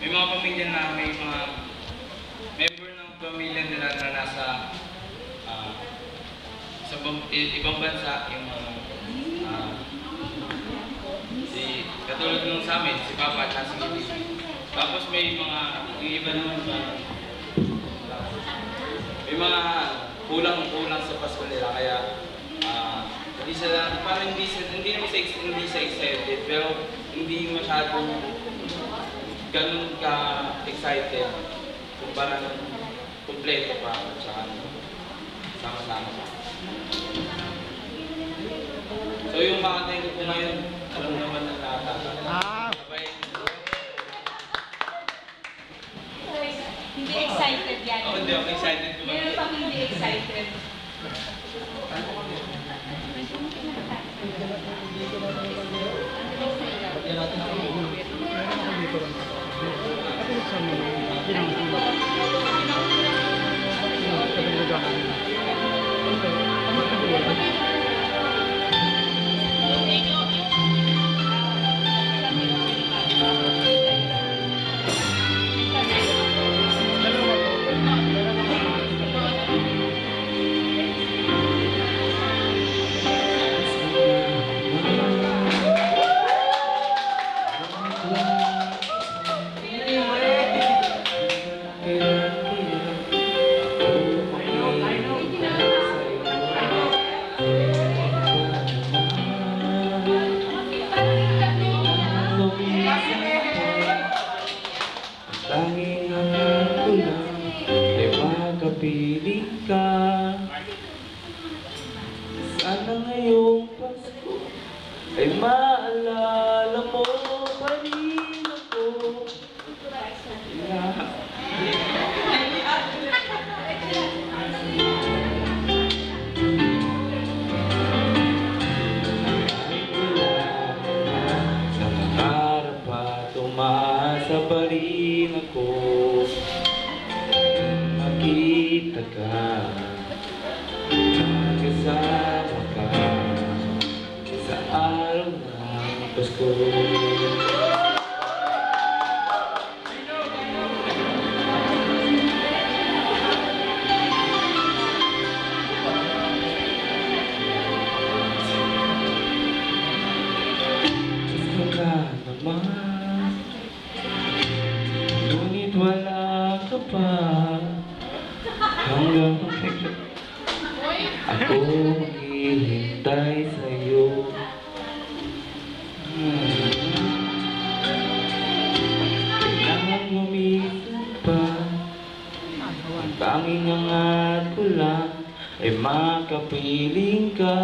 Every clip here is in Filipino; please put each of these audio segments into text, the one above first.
may mga pamilya na may mga member ng pamilya nila na nasa sa ibang bansa, yung katulad nung sa amin, si Papa at si Kitty. Tapos may mga, yung iba naman ba, may mga kulang-kulang sa Pasko nila, kaya hindi sila, parang hindi naman siya excited, pero hindi masyadong ganun ka-excited kung parang kumpleto pa at saka sama-sama pa. So yung kakatayin ko po ngayon, alam naman ang lahat. Hindi excited yan. Oo, hindi ako excited ko. Meron pang hindi excited. Tanging ang ako lang ay makapiling ka. Sana ngayong Pasko ay maalala mo pa rin ako. Umasa pa rin ako, makita ka, magkasama ka sa araw ng Pasko. Pasko ka naman, ngunit wala ka pa. Hanggang ako maghihintay sa'yo. Kailangan gumising pa. Ang tanging angat ko lang ay makapiling ka.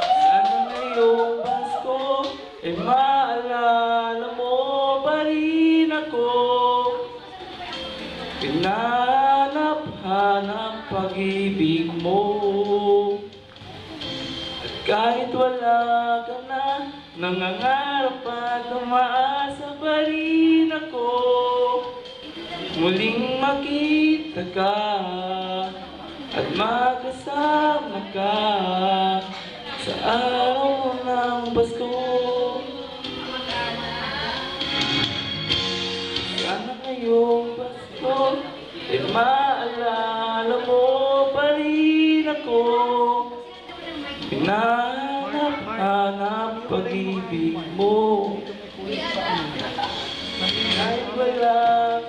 Sana ngayong Pasko ay maalala mo pa rin ako. Pinanap-hanap pag-ibig mo. At kahit wala ka na, nangangarap at umaasa pa rin ako. Muling makita ka at magkasama ka sa araw ng Pasko. Sana ngayong Pasko ay maalala mo pa rin ako. Pinanap-hanap pag-ibig mo. Kahit wala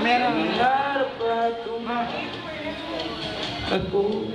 nangangarap at umaasa ako.